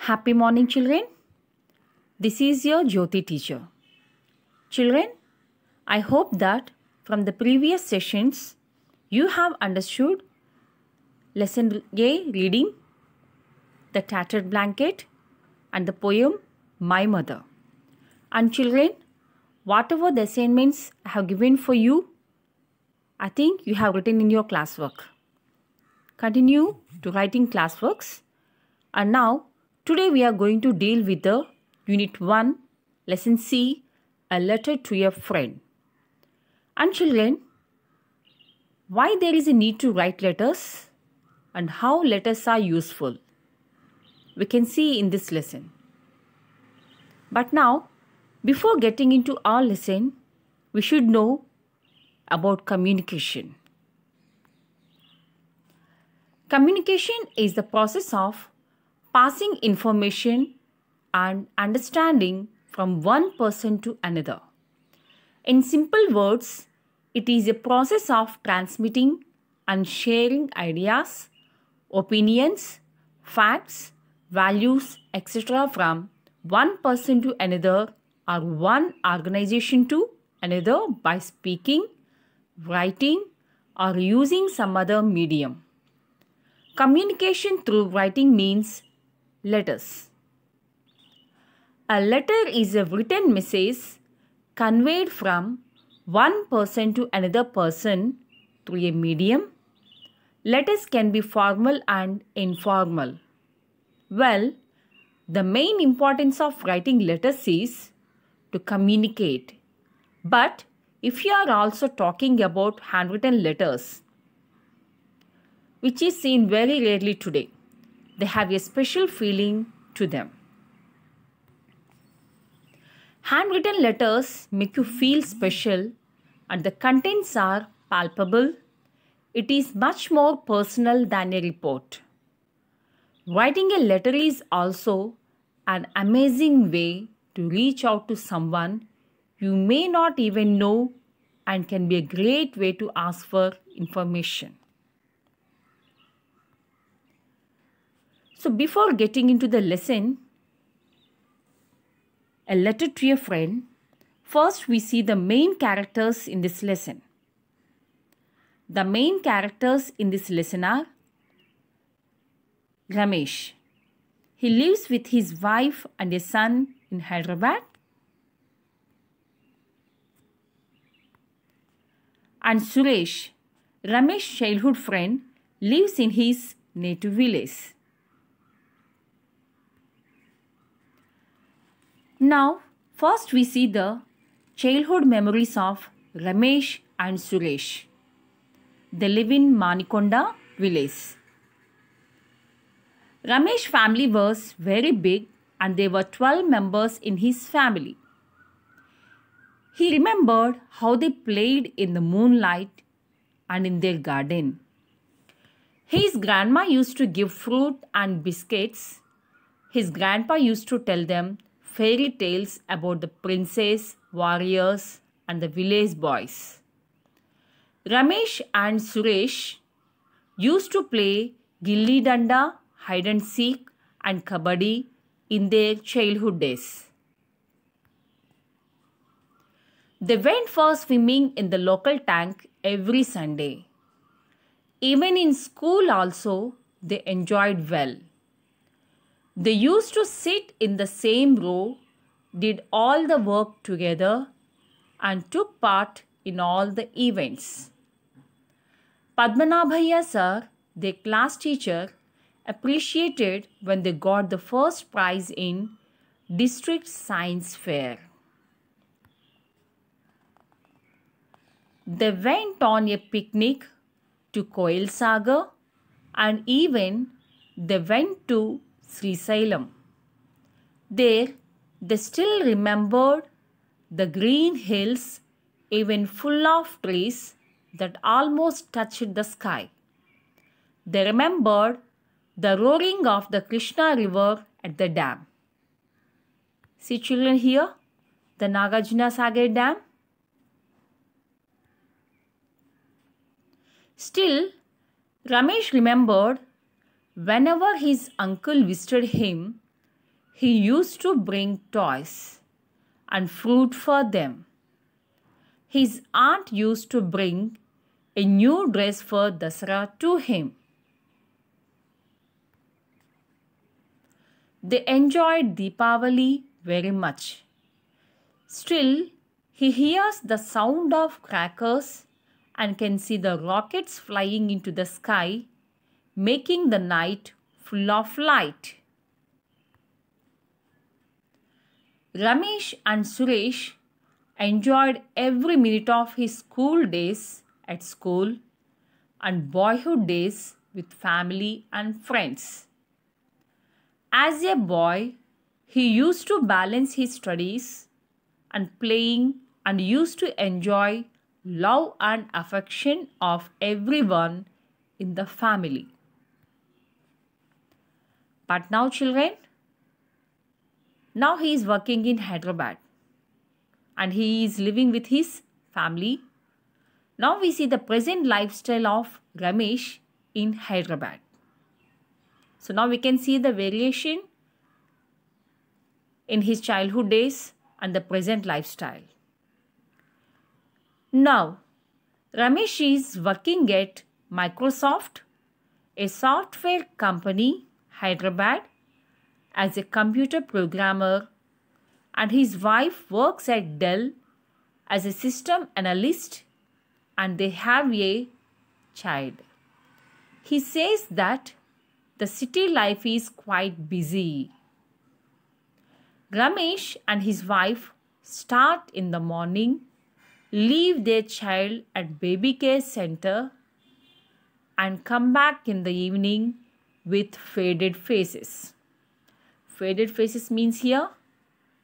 Happy morning, children. This is your Jyoti teacher. Children, I hope that from the previous sessions you have understood lesson A reading, the tattered blanket, and the poem My Mother. And children, whatever the assignments I have given for you, I think you have written in your classwork. Continue to writing classworks. And now, today we are going to deal with the Unit 1, Lesson C, A Letter to a Friend. And children, why there is a need to write letters and how letters are useful, we can see in this lesson. But now, before getting into our lesson, we should know about communication. Communication is the process of passing information and understanding from one person to another. In simple words, it is a process of transmitting and sharing ideas, opinions, facts, values, etc. from one person to another or one organization to another by speaking, writing, or using some other medium. Communication through writing means letters. A letter is a written message conveyed from one person to another person through a medium. Letters can be formal and informal. Well, the main importance of writing letters is to communicate. But if you are also talking about handwritten letters, which is seen very rarely today, they have a special feeling to them. Handwritten letters make you feel special and the contents are palpable. It is much more personal than a report. Writing a letter is also an amazing way to reach out to someone you may not even know and can be a great way to ask for information. So before getting into the lesson, A Letter to a Friend, first we see the main characters in this lesson. The main characters in this lesson are Ramesh. He lives with his wife and a son in Hyderabad. And Suresh, Ramesh's childhood friend, lives in his native village. Now, first we see the childhood memories of Ramesh and Suresh. They live in Manikonda village. Ramesh's family was very big and there were 12 members in his family. He remembered how they played in the moonlight and in their garden. His grandma used to give fruit and biscuits. His grandpa used to tell them fairy tales about the princess, warriors, and the village boys. Ramesh and Suresh used to play gilli danda, hide and seek, and kabaddi in their childhood days. They went for swimming in the local tank every Sunday. Even in school also, they enjoyed well. They used to sit in the same row, did all the work together, and took part in all the events. Padmanabhaiah sir, their class teacher, appreciated when they got the first prize in District Science Fair. They went on a picnic to Koil Sagar and even they went to Srisailam. There, they still remembered the green hills, even full of trees that almost touched the sky. They remembered the roaring of the Krishna river at the dam. See children here, the Nagarjuna Sagar dam. Still, Ramesh remembered whenever his uncle visited him, he used to bring toys and fruit for them. His aunt used to bring a new dress for Dasara to him. They enjoyed Deepavali very much. Still, he hears the sound of crackers and can see the rockets flying into the sky, making the night full of light. Ramesh and Suresh enjoyed every minute of his school days at school and boyhood days with family and friends. As a boy, he used to balance his studies and playing and used to enjoy love and affection of everyone in the family. But now children, now he is working in Hyderabad and he is living with his family. Now we see the present lifestyle of Ramesh in Hyderabad. So now we can see the variation in his childhood days and the present lifestyle. Now, Ramesh is working at Microsoft, a software company, Hyderabad, as a computer programmer, and his wife works at Dell as a system analyst, and they have a child. He says that the city life is quite busy. Ramesh and his wife start in the morning, leave their child at baby care center, and come back in the evening with faded faces. Faded faces means here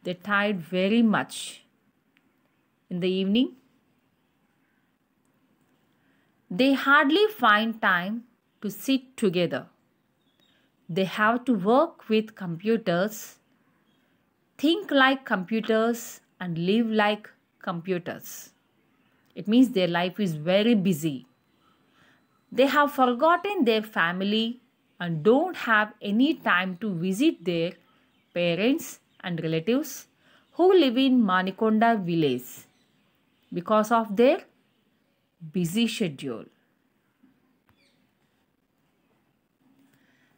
they're tired very much. In the evening, they hardly find time to sit together. They have to work with computers, think like computers, and live like computers. It means their life is very busy. They have forgotten their family and don't have any time to visit their parents and relatives who live in Manikonda village because of their busy schedule.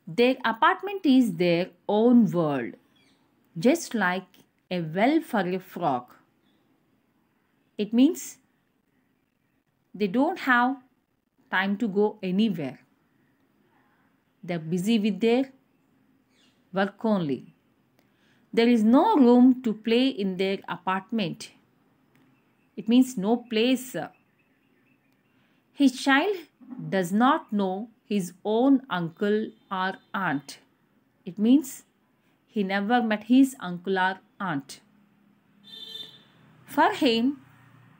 Their apartment is their own world, just like a well for a frog. It means they don't have time to go anywhere. They're busy with their work only. There is no room to play in their apartment. It means no place. His child does not know his own uncle or aunt. It means he never met his uncle or aunt. For him,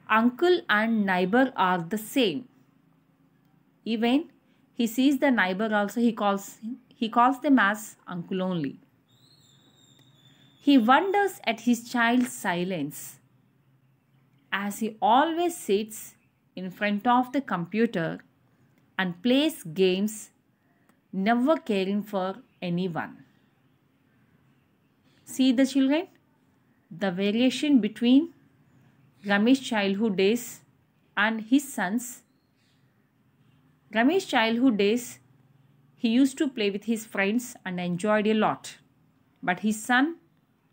uncle and neighbor are the same. Even he sees the neighbor also, he calls them as uncle only. He wonders at his child's silence as he always sits in front of the computer and plays games, never caring for anyone. See the children, the variation between Ramesh's childhood days and his son's. Ramesh's childhood days, he used to play with his friends and enjoyed a lot. But his son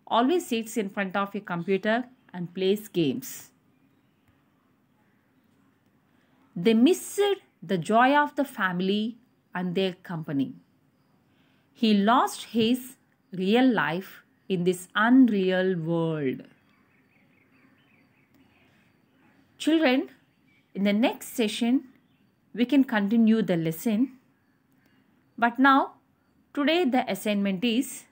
always sits in front of a computer and plays games. They missed the joy of the family and their company. He lost his real life in this unreal world. Children, in the next session, we can continue the lesson. But now, today the assignment is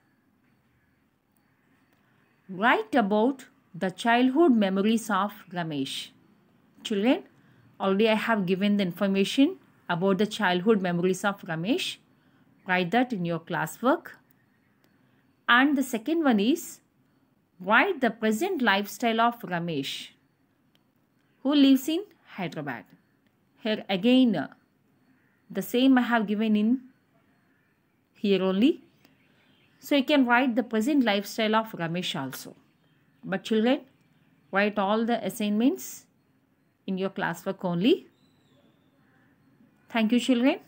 write about the childhood memories of Ramesh. Children, already I have given the information about the childhood memories of Ramesh. Write that in your classwork. And the second one is write the present lifestyle of Ramesh, who lives in Hyderabad. Here again, the same I have given in here only. So you can write the present lifestyle of Ramesh also. But children, write all the assignments in your classwork only. Thank you, children.